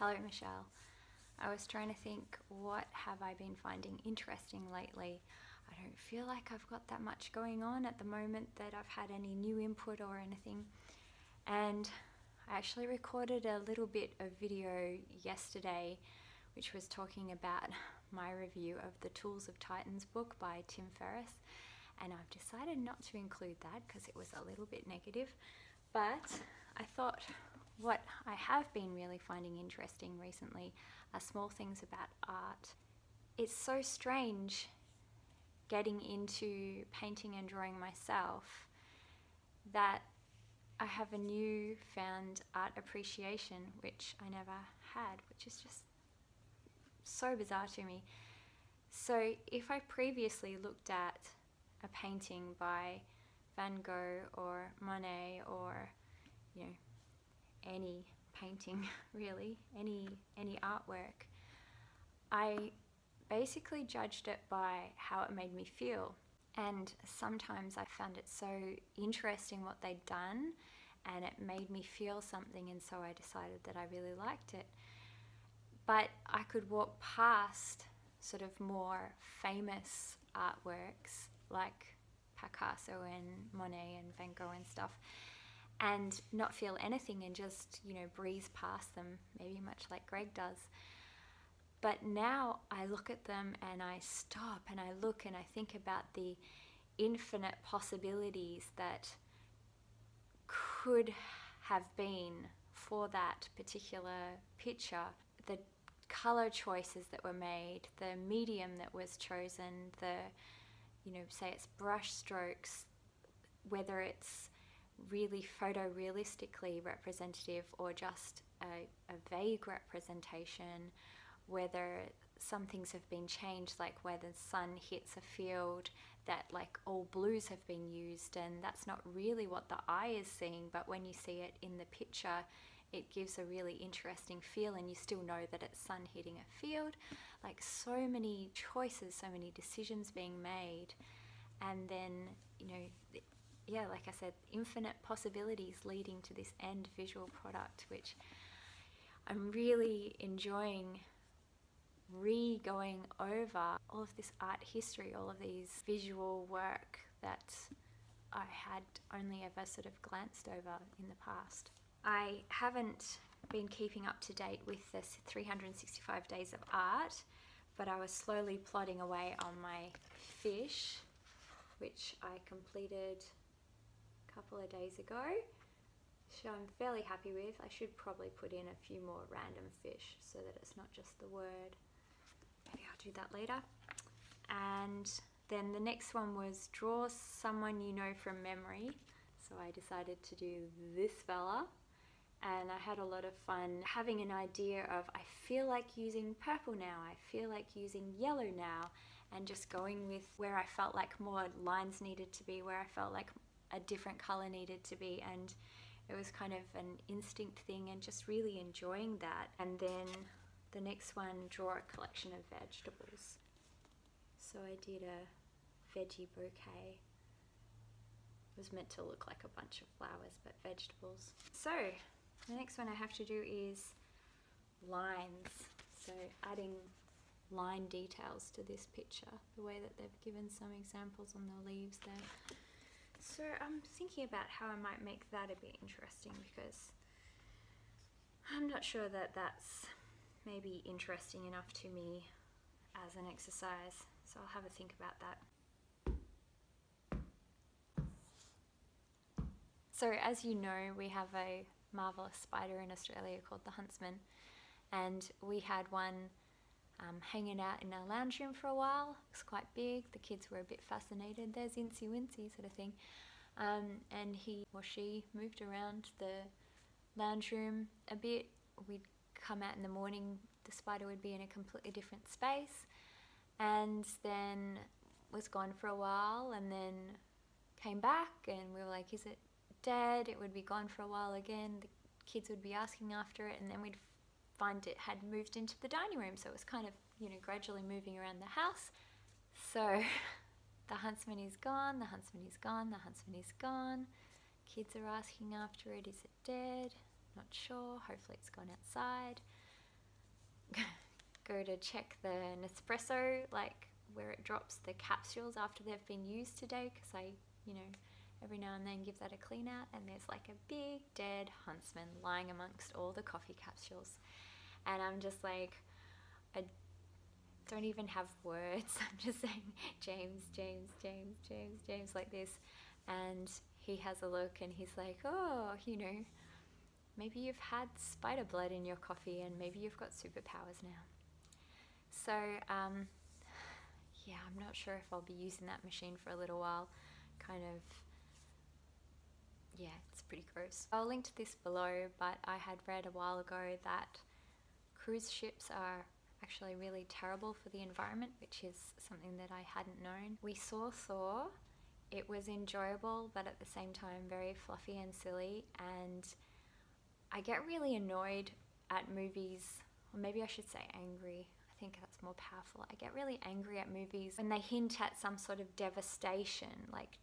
Hello Michelle. I was trying to think, what have I been finding interesting lately? I don't feel like I've got that much going on at the moment that I've had any new input or anything. And I actually recorded a little bit of video yesterday which was talking about my review of the Tools of Titans book by Tim Ferriss, and I've decided not to include that because it was a little bit negative. But I thought what I have been really finding interesting recently are small things about art. It's so strange getting into painting and drawing myself that I have a newfound art appreciation which I never had, which is just so bizarre to me. So if I previously looked at a painting by Van Gogh or Monet or, you know, any painting really, any artwork, I basically judged it by how it made me feel. And sometimes I found it so interesting what they'd done and it made me feel something, and so I decided that I really liked it. But I could walk past sort of more famous artworks like Picasso and Monet and Van Gogh and stuff and not feel anything and just, you know, breeze past them, maybe much like Greg does. But now I look at them and I stop and I look and I think about the infinite possibilities that could have been for that particular picture. The color choices that were made, the medium that was chosen, the, you know, say it's brush strokes, whether it's really photorealistically representative or just a vague representation, whether some things have been changed, like where the sun hits a field that like all blues have been used, and that's not really what the eye is seeing, but when you see it in the picture it gives a really interesting feel and you still know that it's sun hitting a field. Like so many choices, so many decisions being made, and then, you know, yeah, like I said, infinite possibilities leading to this end visual product, which I'm really enjoying going over all of this art history, all of these visual work that I had only ever sort of glanced over in the past. I haven't been keeping up to date with this 365 days of art, but I was slowly plodding away on my fish, which I completed a couple of days ago, so I'm fairly happy with. I should probably put in a few more random fish so that it's not just the word. Maybe I'll do that later. And then the next one was draw someone you know from memory. So I decided to do this fella, and I had a lot of fun having an idea of, I feel like using purple now, I feel like using yellow now, and just going with where I felt like more lines needed to be, where I felt like a different color needed to be, and it was kind of an instinct thing and just really enjoying that. And then the next one, draw a collection of vegetables. So I did a veggie bouquet. It was meant to look like a bunch of flowers, but vegetables. So the next one I have to do is lines. So adding line details to this picture, the way that they've given some examples on the leaves there. So I'm thinking about how I might make that a bit interesting, because I'm not sure that that's maybe interesting enough to me as an exercise. So I'll have a think about that. So as you know, we have a marvellous spider in Australia called the Huntsman, and we had one hanging out in our lounge room for a while. It was quite big, the kids were a bit fascinated, there's Incy Wincy sort of thing, and he or she moved around the lounge room a bit. We'd come out in the morning, the spider would be in a completely different space, and then was gone for a while, and then came back and we were like, is it dead? It would be gone for a while again, the kids would be asking after it, and then we'd find it had moved into the dining room, so it was kind of, you know, gradually moving around the house. So the Huntsman is gone, the Huntsman is gone, the Huntsman is gone. Kids are asking after it, is it dead? Not sure, hopefully it's gone outside. go to check the Nespresso, like where it drops the capsules after they've been used today, because I, you know, every now and then give that a clean out, and there's like a big dead Huntsman lying amongst all the coffee capsules. And I'm just like, I don't even have words. I'm just saying, James, James, James, James, James, like this. And he has a look and he's like, oh, you know, maybe you've had spider blood in your coffee and maybe you've got superpowers now. So, yeah, I'm not sure if I'll be using that machine for a little while. Kind of, yeah, it's pretty gross. I'll link to this below, but I had read a while ago that cruise ships are actually really terrible for the environment, which is something that I hadn't known. We saw Thor. It was enjoyable, but at the same time very fluffy and silly, and I get really annoyed at movies, or maybe I should say angry. I think that's more powerful. I get really angry at movies when they hint at some sort of devastation, like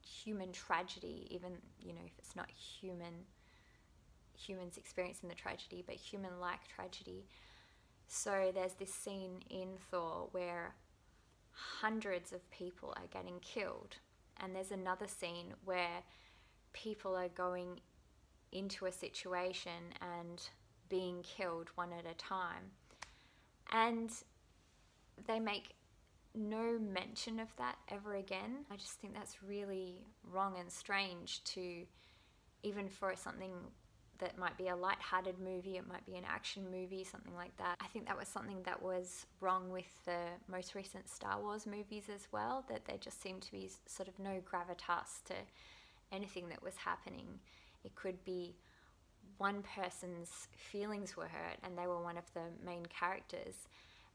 human tragedy, even, you know, if it's not humans experiencing the tragedy, but human-like tragedy. So there's this scene in Thor where hundreds of people are getting killed, and there's another scene where people are going into a situation and being killed one at a time, and they make no mention of that ever again. I just think that's really wrong and strange, to even for something that might be a light-hearted movie, it might be an action movie, something like that. I think that was something that was wrong with the most recent Star Wars movies as well, that there just seemed to be sort of no gravitas to anything that was happening. It could be one person's feelings were hurt and they were one of the main characters,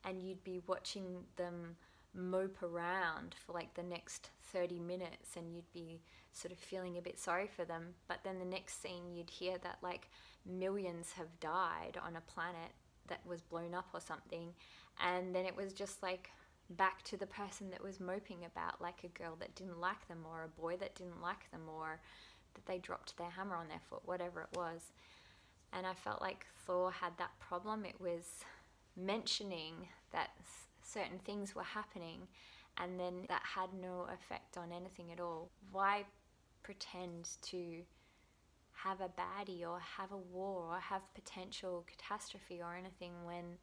and you'd be watching them mope around for like the next 30 minutes and you'd be sort of feeling a bit sorry for them, but then the next scene you'd hear that like millions have died on a planet that was blown up or something, and then it was just like back to the person that was moping about like a girl that didn't like them, or a boy that didn't like them, or that they dropped their hammer on their foot, whatever it was. And I felt like Thor had that problem. It was mentioning that certain things were happening, and then that had no effect on anything at all. Why pretend to have a baddie or have a war or have potential catastrophe or anything when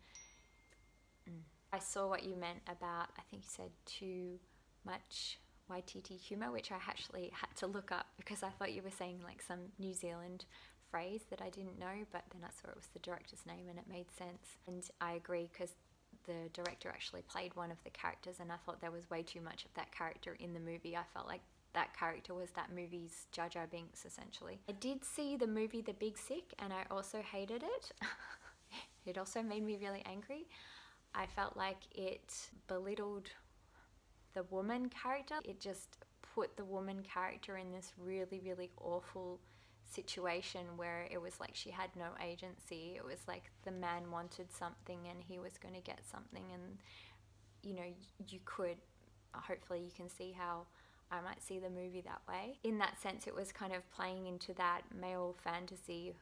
I saw what you meant about, I think you said, too much YTT humour, which I actually had to look up because I thought you were saying like some New Zealand phrase that I didn't know, but then I saw it was the director's name and it made sense. And I agree, because the director actually played one of the characters, and I thought there was way too much of that character in the movie. I felt like that character was that movie's Jar Jar Binks, essentially. I did see the movie The Big Sick, and I also hated it. It also made me really angry. I felt like it belittled the woman character. It just put the woman character in this really, really awful situation where it was like she had no agency. It was like the man wanted something and he was going to get something, and you know, you could, hopefully you can see how I might see the movie that way. In that sense, it was kind of playing into that male fantasy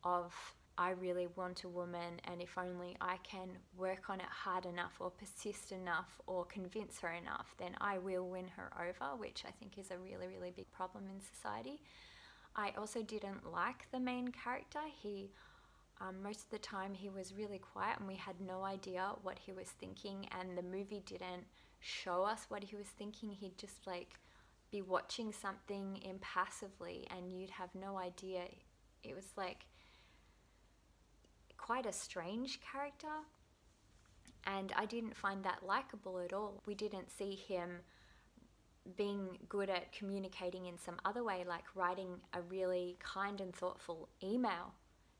of, I really want a woman, and if only I can work on it hard enough or persist enough or convince her enough, then I will win her over, which I think is a really, really big problem in society. I also didn't like the main character. He, most of the time he was really quiet and we had no idea what he was thinking, and the movie didn't show us what he was thinking. He'd just like be watching something impassively and you'd have no idea. It was like quite a strange character, and I didn't find that likable at all. We didn't see him being good at communicating in some other way, like writing a really kind and thoughtful email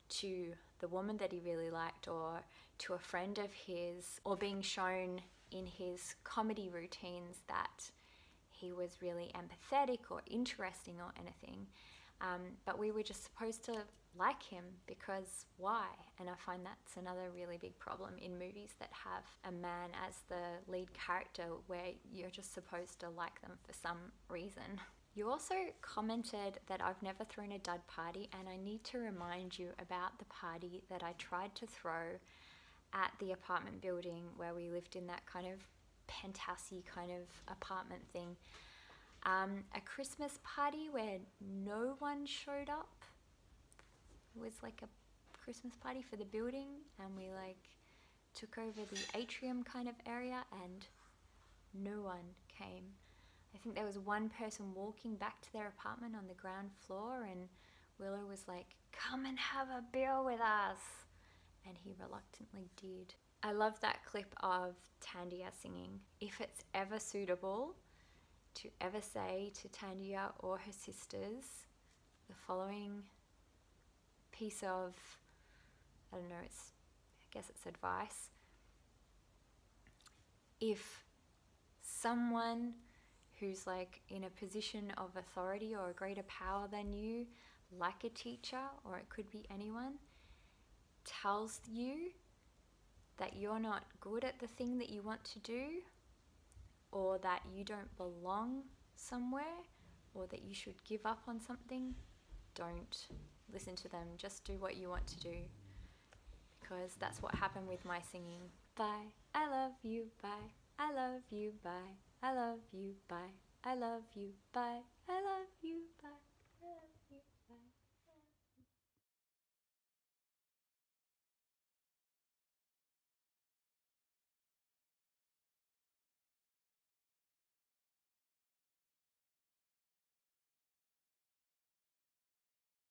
to the woman that he really liked, or to a friend of his, or being shown in his comedy routines that he was really empathetic or interesting or anything. But we were just supposed to like him, because why? And I find that's another really big problem in movies that have a man as the lead character, where you're just supposed to like them for some reason. You also commented that I've never thrown a dud party, and I need to remind you about the party that I tried to throw at the apartment building where we lived in that kind of penthousey kind of apartment thing, a Christmas party where no one showed up. It was like a Christmas party for the building, and we like took over the atrium kind of area and no one came. I think there was one person walking back to their apartment on the ground floor, and Willow was like, "Come and have a beer with us," and he reluctantly did. I love that clip of Tandia singing. If it's ever suitable to ever say to Tandia or her sisters the following piece of, I don't know, I guess it's advice. If someone who's like in a position of authority or a greater power than you, like a teacher, or it could be anyone, tells you that you're not good at the thing that you want to do, or that you don't belong somewhere, or that you should give up on something, don't listen to them. Just do what you want to do, because that's what happened with my singing. Bye, I love you, bye, I love you, bye, I love you, bye, I love you, bye, I love you, bye.